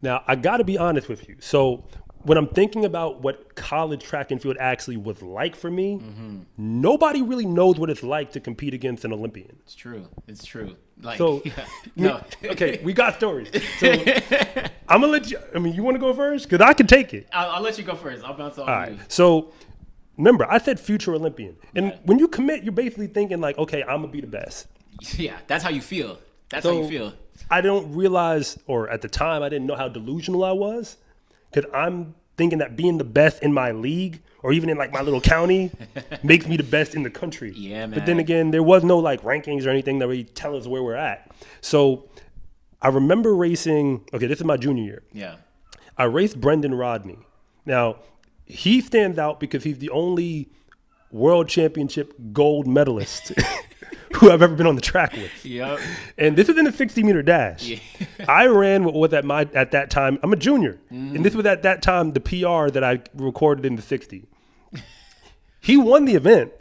Now, I got to be honest with you. So when I'm thinking about what college track and field actually was like for me, nobody really knows what it's like to compete against an Olympian. It's true. It's true. Like, So, yeah. No. okay, we got stories. So I'm going to let you, I mean, you want to go first? Because I can take it. I'll let you go first. I'll bounce off All you. right. So remember, I said future Olympian. And when you commit, you're basically thinking like, okay, I'm going to be the best. Yeah, that's how you feel. That's So how you feel. I don't realize, or at the time, I didn't know how delusional I was. Because I'm thinking that being the best in my league, or even in like my little county, makes me the best in the country. Yeah, man. But then again, there was no like rankings or anything that really tell us where we're at. So I remember racing, okay, this is my junior year. Yeah. I raced Brendan Rodney. Now, he stands out because he's the only world championship gold medalist who I've ever been on the track with. Yep. And this was in a 60-meter dash. Yeah. I ran what was at that time, I'm a junior. And this was at that time the PR that I recorded in the 60. He won the event.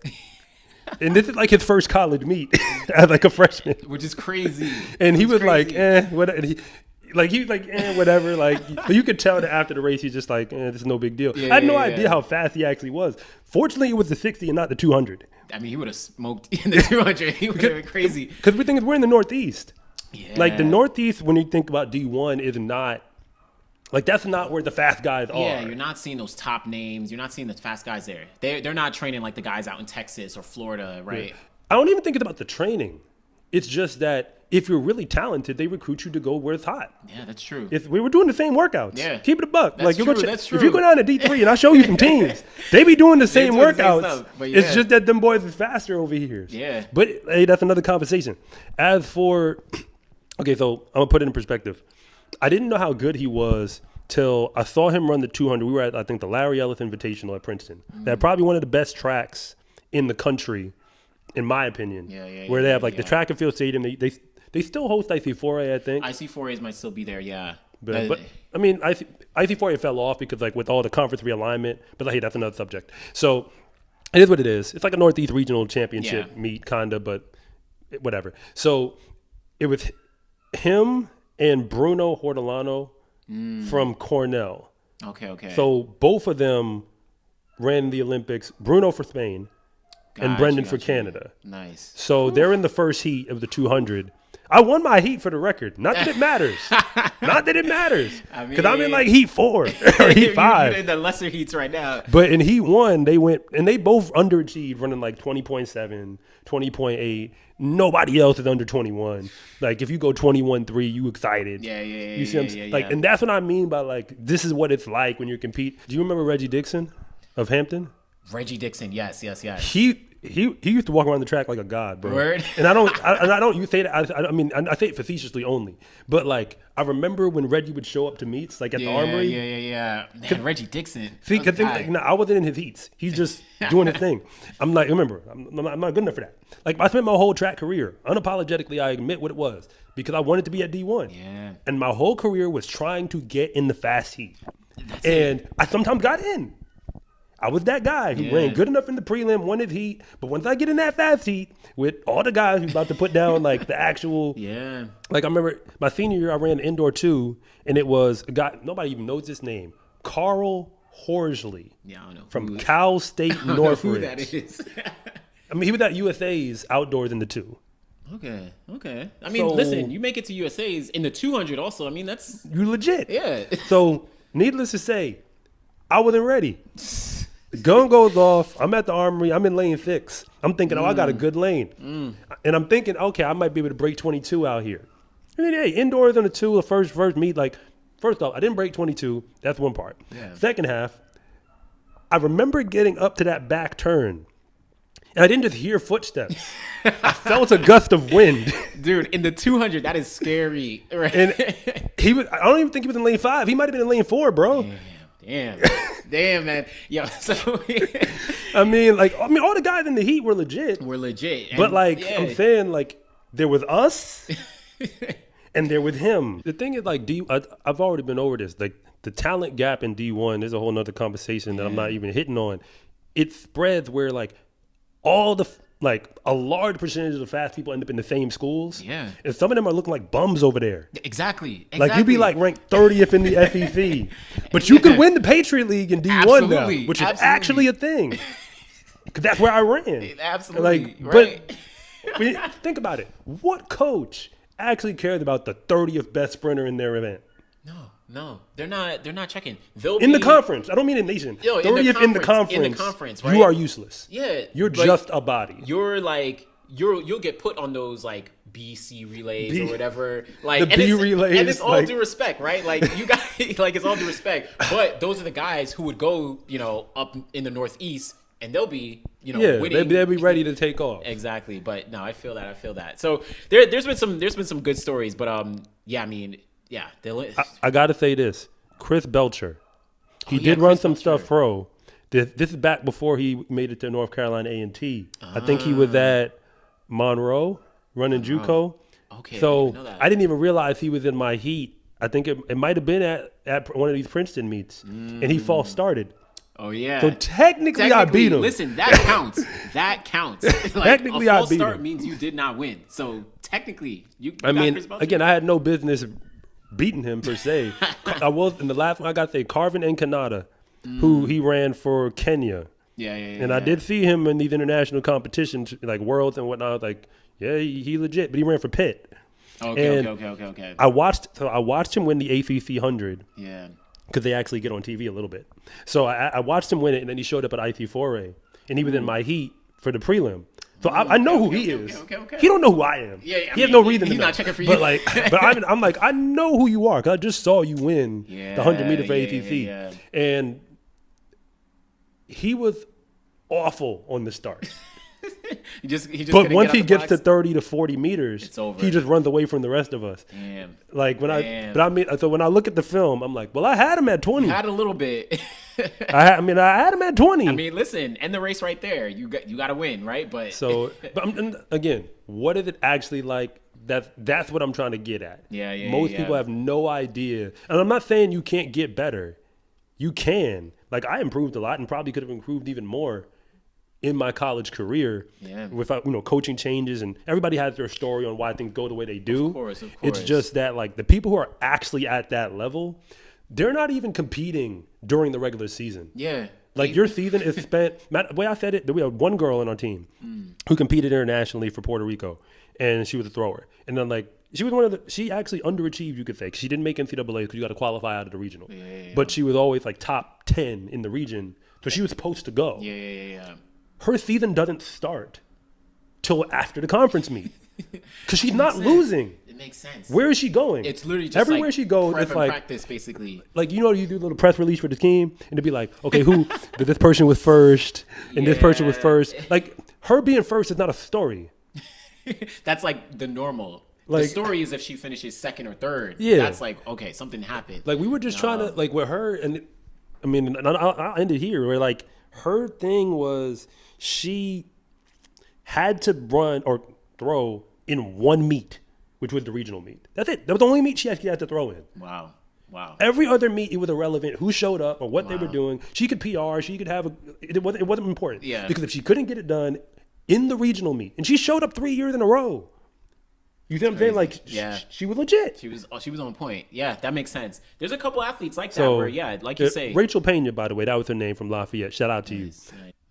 And this is like his first college meet as like a freshman. Which is crazy. And he was crazy. like, what? And he was like, whatever. Like, but you could tell that after the race, he's just like, this is no big deal. I had no idea how fast he actually was. Fortunately, it was the 60 and not the 200. I mean, he would have smoked in the 200. He would have been crazy. Because we're in the Northeast. Yeah. Like the Northeast, when you think about D1, is not like that's not where the fast guys are. Yeah, you're not seeing those top names. You're not seeing the fast guys there. They're not training like the guys out in Texas or Florida, right? I don't even think it's about the training. It's just that if you're really talented, they recruit you to go where it's hot. Yeah, that's true. We were doing the same workouts. Yeah. Keep it a buck. That's you true, go that's true. If you go down to D3 and I show you some teams, they be doing the same doing the same workouts. stuff, but It's yeah. just that them boys is faster over here. Yeah. But hey, that's another conversation. As for, okay, so I'm gonna put it in perspective. I didn't know how good he was till I saw him run the 200. We were at, I think, the Larry Ellis Invitational at Princeton. That's probably one of the best tracks in the country, in my opinion. Where they have like the track and field stadium. They still host IC4A, I think. IC4As might still be there, yeah. But I mean, IC4A fell off because like with all the conference realignment. But like, hey, that's another subject. So it is what it is. It's like a Northeast Regional Championship meet, kinda, but whatever. So it was him and Bruno Hortelano from Cornell. Okay. So both of them ran the Olympics. Bruno for Spain and Brendan for Canada. Nice. So they're in the first heat of the 200. I won my heat for the record. Not that it matters. Not that it matters. Because I'm in like heat 4 or heat 5. You're in the lesser heats right now. But in heat 1, they went, and they both underachieved, running like 20.7, 20.8. Nobody else is under 21. Like if you go 21.3, you excited. Yeah. You see what I'm like, and that's what I mean by like, this is what it's like when you compete. Do you remember Reggie Dixon of Hampton? Reggie Dixon, yes. He used to walk around the track like a god, bro. Word. And I don't you say that. I mean, I say it facetiously only. But like, I remember when Reggie would show up to meets, like at the Armory. Yeah. Man, Reggie Dixon. See, because I wasn't in his heats. He's just doing his thing. I'm like, remember, I'm not good enough for that. Like, I spent my whole track career, unapologetically, I admit what it was, because I wanted to be at D1. Yeah. And my whole career was trying to get in the fast heat. And I sometimes got in. I was that guy who ran good enough in the prelim, won his heat. But once I get in that fast heat with all the guys who's about to put down like the actual, like I remember my senior year, I ran indoor 2, and it was a guy, nobody even knows his name, Carl Horsley. Yeah, I don't know. From Cal State Northridge. Who that is. I mean, he was at USA's outdoors in the 2. Okay. I mean, listen, you make it to USA's in the 200 also. I mean, that's... You legit. Yeah. So, needless to say, I wasn't ready. The gun goes off. I'm at the Armory. I'm in lane 6. I'm thinking, I got a good lane. And I'm thinking, okay, I might be able to break 22 out here. And then, hey, indoors on the 2, the first meet, like, first off, I didn't break 22. That's one part. Yeah. Second half, I remember getting up to that back turn. And I didn't just hear footsteps. I felt a gust of wind. Dude, in the 200, that is scary. Right? And I don't even think he was in lane 5. He might have been in lane 4, bro. Damn, man. Yo, so I mean, all the guys in the heat were legit. But I'm saying, like, there was us and there was him. The thing is, like, I've already been over this. Like, the talent gap in D1, there's a whole nother conversation that I'm not even hitting on. It spreads where, like, all the like a large percentage of the fast people end up in the same schools. Yeah. And some of them are looking like bums over there. Exactly. Like you be like ranked 30th in the SEC, but you could win the Patriot League in D1 now, which is actually a thing. Because that's where I ran. Absolutely. But think about it. What coach actually cares about the 30th best sprinter in their event? No, they're not checking. They'll in the conference. I don't mean in the nation. 30th in the conference. In the conference, right? You are useless. Yeah, you're just a body. You're like you'll get put on those like BC relays or whatever. Like the B relays, and it's all due respect, right? Like you guys, like it's all due respect. But those are the guys who would go, up in the Northeast, and they'll be, winning. They'll be ready to take off. Exactly. But no, I feel that. So there's been some good stories, but I mean. Yeah, I got to say this. Chris Belcher, he did run some stuff pro. This is back before he made it to North Carolina A&T. I think he was at Monroe running JUCO. Okay, so I didn't even realize he was in my heat. I think it might have been at one of these Princeton meets, and he false started. Oh, yeah. So technically I beat him. Listen, that counts. That counts. Like, technically, a false start means you did not win. So technically, you got Chris Belcher. Again, I had no business beating him per se. I was in the last one. I got to say Carvin Encanada, who he ran for Kenya. Yeah. And I did see him in these international competitions, like Worlds and whatnot. I was like, yeah, he legit. But he ran for Pitt. Okay. I watched him win the ACC 100. Yeah. Because they actually get on TV a little bit. So I watched him win it, and then he showed up at IC4A, and he was in my heat for the prelim. So I know who he is. Okay. He don't know who I am. Yeah, he has no reason to know. He's not checking for you. But I'm like, I know who you are because I just saw you win the 100 meter for ATC. Yeah. And he was awful on the start. he just but once he gets to 30 to 40 meters, it's over. He just runs away from the rest of us. Damn. So when I look at the film, I'm like, well, I had him at 20. You had a little bit. I had him at 20. I mean, listen, end the race right there. You got to win, right? But again, what is it actually like? That's what I'm trying to get at. Yeah. Most people have no idea, and I'm not saying you can't get better. You can. Like I improved a lot, and probably could have improved even more in my college career. Yeah. Without coaching changes, and everybody has their story on why things go the way they do. Of course. It's just that like the people who are actually at that level, they're not even competing during the regular season. Yeah. Like your season is spent. The way I said it, we had one girl on our team who competed internationally for Puerto Rico, and she was a thrower. And then she was she actually underachieved, you could say, 'cause she didn't make NCAA because you got to qualify out of the regional. Yeah. But she was always like top 10 in the region, so she was supposed to go. Yeah. Her season doesn't start till after the conference meet because she's not losing. It makes sense. Where is she going? It's literally just everywhere she goes. It's like practice, basically. Like you do a little press release for the team, and it'd be like, okay, this person was first, and this person was first. Like her being first is not a story. That's like the normal. Like, the story is if she finishes second or third. Yeah, that's like okay, something happened. Like we were just trying to like with her, and I'll end it here. Where like her thing was she had to run or throw in one meet, which was the regional meet. That's it. That was the only meet she actually had to throw in. Wow. Every other meet, it was irrelevant who showed up or what they were doing. She could PR. She could have it wasn't important. Yeah. Because if she couldn't get it done in the regional meet, and she showed up 3 years in a row. You see what I'm saying? Like, she was legit. She was on point. Yeah, that makes sense. There's a couple athletes like that where, like you say. Rachel Pena, by the way, that was her name from Lafayette. Shout out to you.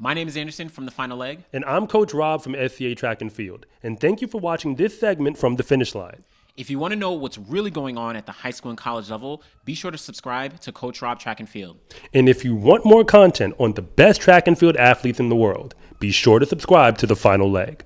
My name is Anderson from The Final Leg. And I'm Coach Rob from SCA Track and Field. And thank you for watching this segment from The Finish Line. If you want to know what's really going on at the high school and college level, be sure to subscribe to Coach Rob Track and Field. And if you want more content on the best track and field athletes in the world, be sure to subscribe to The Final Leg.